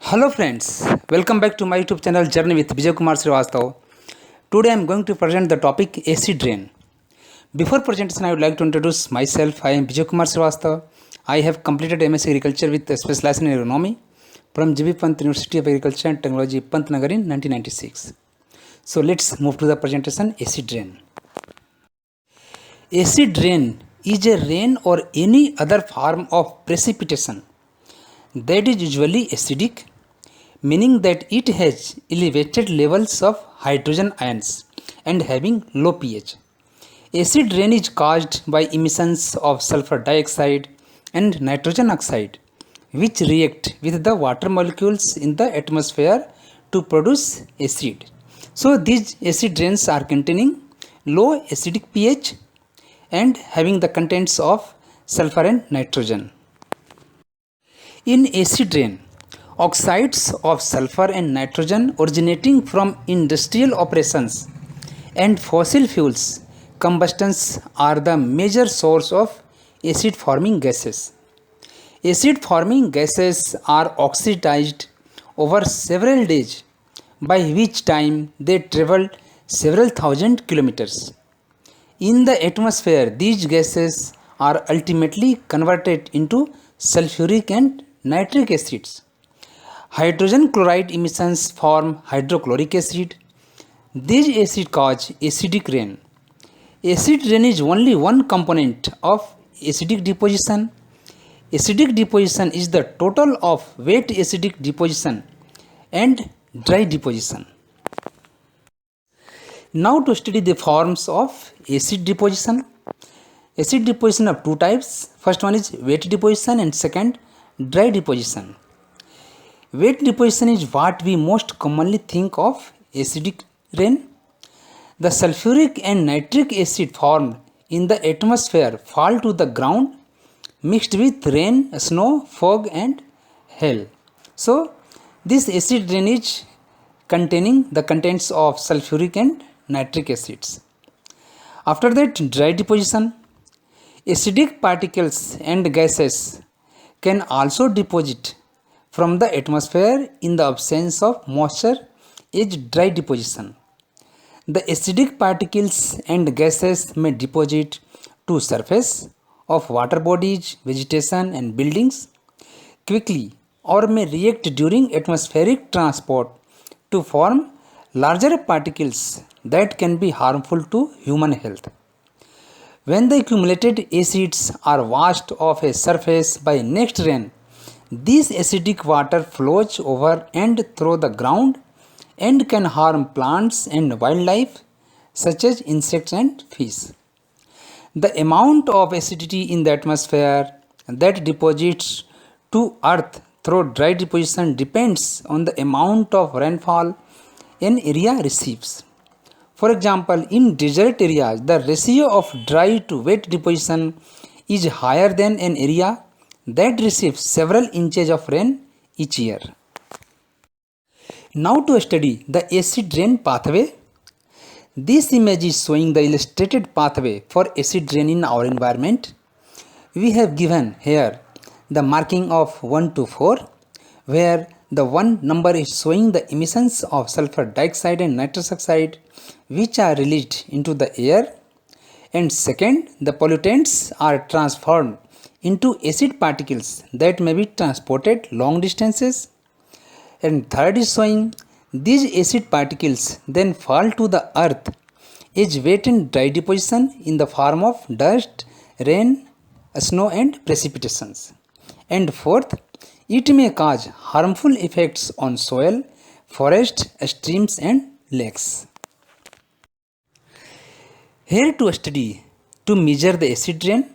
Hello friends, welcome back to my YouTube channel Journey with Vijay Kumar Shrivastav. Today I am going to present the topic acid rain. Before presentation I would like to introduce myself. I am Vijay Kumar Shrivastav. I have completed M.Sc Agriculture with a specialization in Agronomy from Pant University of Agriculture and Technology, Pantnagar in 1996. So let's move to the presentation. Acid rain. Acid rain is a rain or any other form of precipitation that is usually acidic, meaning that it has elevated levels of hydrogen ions and having low pH. Acid rain is caused by emissions of sulfur dioxide and nitrogen oxide, which react with the water molecules in the atmosphere to produce acid. So these acid rains are containing low acidic pH and having the contents of sulfur and nitrogen. In acid rain, oxides of sulfur and nitrogen originating from industrial operations and fossil fuels combustions are the major source of acid forming gases. Acid forming gases are oxidized over several days, by which time they travel several thousand kilometers. In the atmosphere, these gases are ultimately converted into sulphuric and nitric acids. Hydrogen chloride emissions form hydrochloric acid. These acids cause acidic rain. Acid rain is only one component of acidic deposition. Acidic deposition is the total of wet acidic deposition and dry deposition. Now to study the forms of acid deposition. Acid deposition of two types. First one is wet deposition and second dry deposition. Wet deposition is what we most commonly think of acidic rain. The sulphuric and nitric acid formed in the atmosphere fall to the ground mixed with rain, snow, fog and hail. So this acid rain is containing the contents of sulphuric and nitric acids. After that, dry deposition. Acidic particles and gases can also deposit from the atmosphere in the absence of moisture is dry deposition. The acidic particles and gases may deposit to surface of water bodies, vegetation and buildings quickly or may react during atmospheric transport to form larger particles that can be harmful to human health. When the accumulated acids are washed off a surface by next rain, this acidic water flows over and through the ground and can harm plants and wildlife such as insects and fish. The amount of acidity in the atmosphere that deposits to earth through dry deposition depends on the amount of rainfall an area receives. For example, in desert areas, the ratio of dry to wet deposition is higher than an area that receives several inches of rain each year. Now to study the acid rain pathway. This image is showing the illustrated pathway for acid rain in our environment. We have given here the marking of 1 to 4, where the 1 number is showing the emissions of sulfur dioxide and nitrous oxide which are released into the air, and second, the pollutants are transformed into acid particles that may be transported long distances, and third is showing these acid particles then fall to the earth as wet and dry deposition in the form of dust, rain, snow and precipitations, and fourth, it may cause harmful effects on soil, forest, streams and lakes. Here to study to measure the acid rain.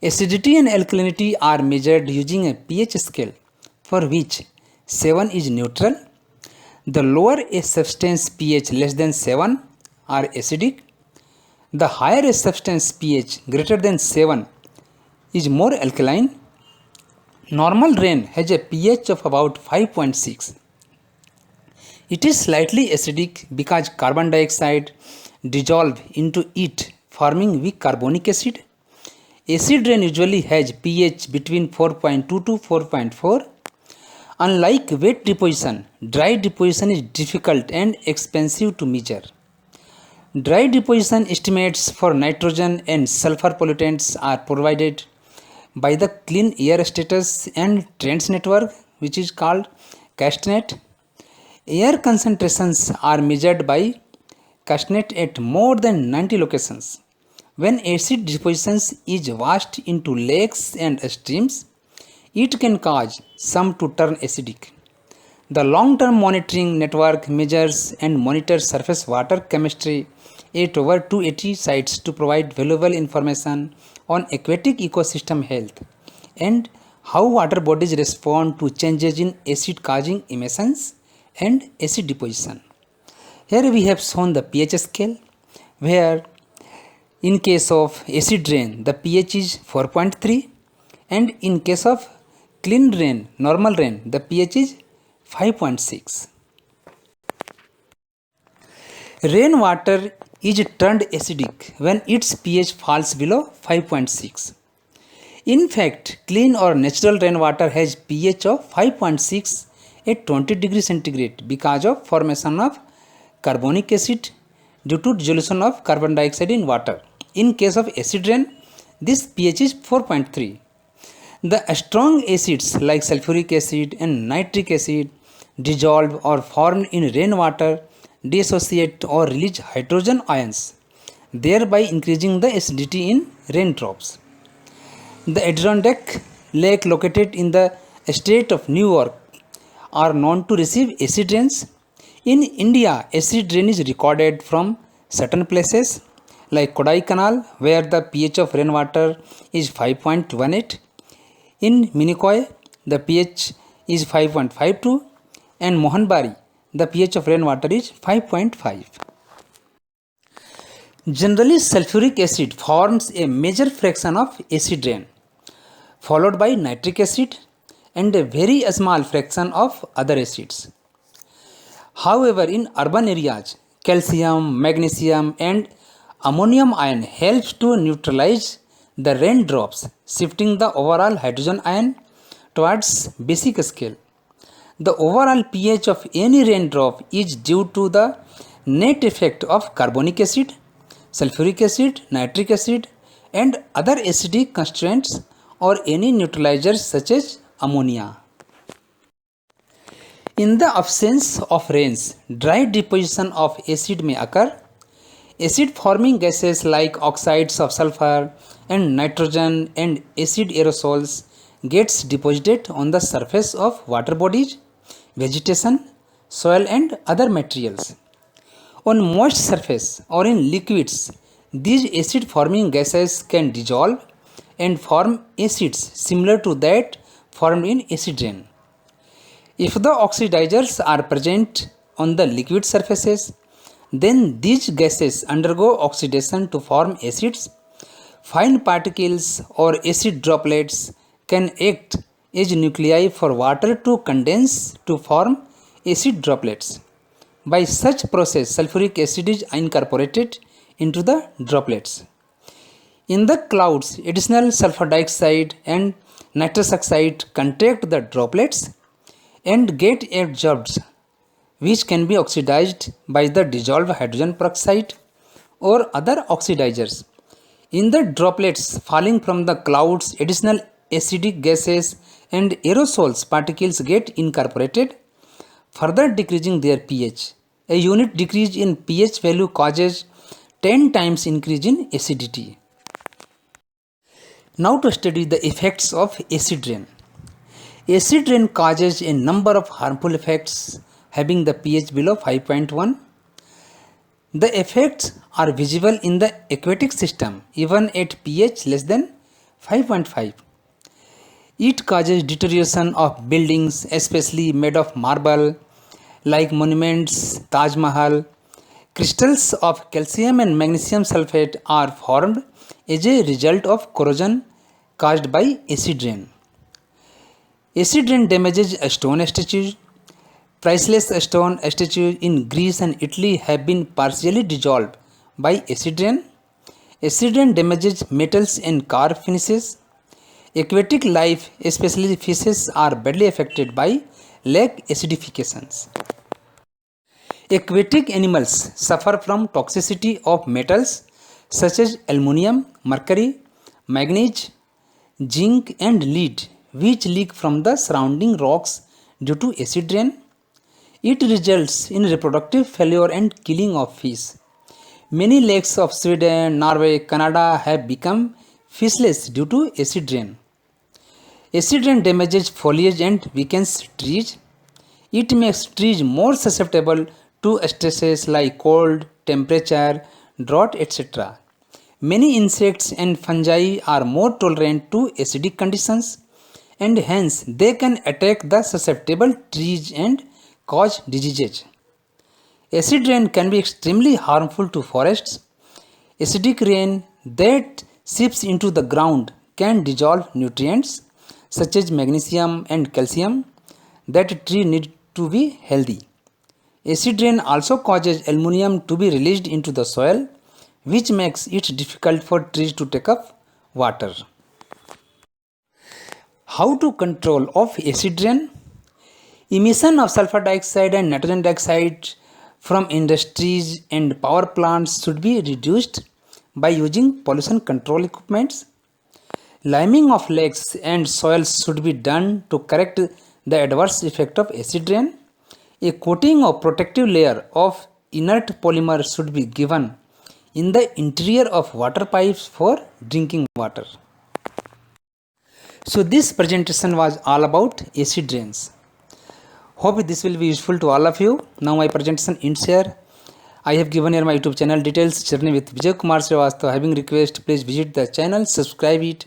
Acidity and alkalinity are measured using a pH scale for which 7 is neutral. The lower a substance pH less than 7 are acidic. The higher a substance pH greater than 7 is more alkaline. Normal rain has a pH of about 5.6. It is slightly acidic because carbon dioxide dissolves into it forming weak carbonic acid. Acid rain usually has pH between 4.2 to 4.4. Unlike wet deposition, dry deposition is difficult and expensive to measure. Dry deposition estimates for nitrogen and sulfur pollutants are provided by the Clean Air Status and Trends Network, which is called CASTNet. Air concentrations are measured by CASTNet at more than 90 locations. When acid deposition is washed into lakes and streams, it can cause some to turn acidic. The long-term monitoring network measures and monitors surface water chemistry at over 280 sites to provide valuable information on aquatic ecosystem health and how water bodies respond to changes in acid-causing emissions and acid deposition. Here we have shown the pH scale, where in case of acid rain the pH is 4.3, and in case of clean rain, normal rain, the pH is 5.6. Rainwater is turned acidic when its pH falls below 5.6. In fact, clean or natural rainwater has pH of 5.6 at 20 degrees centigrade because of formation of carbonic acid due to dissolution of carbon dioxide in water. In case of acid rain, this pH is 4.3. The strong acids like sulphuric acid and nitric acid dissolve or form in rainwater, dissociate or release hydrogen ions, thereby increasing the acidity in raindrops. The Adirondack Lake located in the state of New York are known to receive acid rains. In India, acid rain is recorded from certain places like Kodai Canal, where the pH of rainwater is 5.18. In Minicoy, the pH is 5.52, and Mohanbari, the pH of rainwater is 5.5. Generally, sulfuric acid forms a major fraction of acid rain, followed by nitric acid and a very small fraction of other acids. However, in urban areas, calcium, magnesium and ammonium ion helps to neutralize the raindrops, shifting the overall hydrogen ion towards basic scale. The overall pH of any raindrop is due to the net effect of carbonic acid, sulfuric acid, nitric acid and other acidic constituents or any neutralizers such as ammonia. In the absence of rains, dry deposition of acid may occur. Acid forming gases like oxides of sulfur and nitrogen and acid aerosols gets deposited on the surface of water bodies, vegetation, soil and other materials. On moist surface or in liquids, these acid forming gases can dissolve and form acids similar to that formed in acid rain. If the oxidizers are present on the liquid surfaces, then these gases undergo oxidation to form acids. Fine particles or acid droplets can act as nuclei for water to condense to form acid droplets. By such process, sulfuric acid is incorporated into the droplets. In the clouds, additional sulfur dioxide and nitrous oxide contact the droplets and get absorbed, which can be oxidized by the dissolved hydrogen peroxide or other oxidizers. In the droplets falling from the clouds, additional acidic gases and aerosols particles get incorporated, further decreasing their pH. A unit decrease in pH value causes 10 times increase in acidity. Now to study the effects of acid rain. Acid rain causes a number of harmful effects having the pH below 5.1. The effects are visible in the aquatic system even at pH less than 5.5. It causes deterioration of buildings, especially made of marble, like monuments, Taj Mahal. Crystals of calcium and magnesium sulfate are formed as a result of corrosion caused by acid rain. Acid rain damages stone statues. Priceless stone statues in Greece and Italy have been partially dissolved by acid rain. Acid rain damages metals and car finishes. Aquatic life, especially fishes, are badly affected by lake acidifications. Aquatic animals suffer from toxicity of metals such as aluminium, mercury, manganese, zinc and lead, which leak from the surrounding rocks due to acid rain. It results in reproductive failure and killing of fish. Many lakes of Sweden, Norway, Canada have become fishless due to acid rain. Acid rain damages foliage and weakens trees. It makes trees more susceptible to stresses like cold, temperature, drought, etc. Many insects and fungi are more tolerant to acidic conditions and hence they can attack the susceptible trees and cause diseases. Acid rain can be extremely harmful to forests. Acidic rain that seeps into the ground can dissolve nutrients such as magnesium and calcium that a tree needs to be healthy. Acid rain also causes aluminium to be released into the soil, which makes it difficult for trees to take up water. How to control of acid rain? Emission of sulfur dioxide and nitrogen dioxide from industries and power plants should be reduced by using pollution control equipments. Liming of lakes and soils should be done to correct the adverse effect of acid rain. A coating of protective layer of inert polymer should be given in the interior of water pipes for drinking water. So this presentation was all about acid rains. Hope this will be useful to all of you. Now my presentation ends here. I have given here my YouTube channel details, Journey with Vijay Kumar Shrivastav. Having request, please visit the channel, subscribe it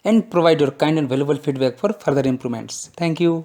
and provide your kind and valuable feedback for further improvements. Thank you.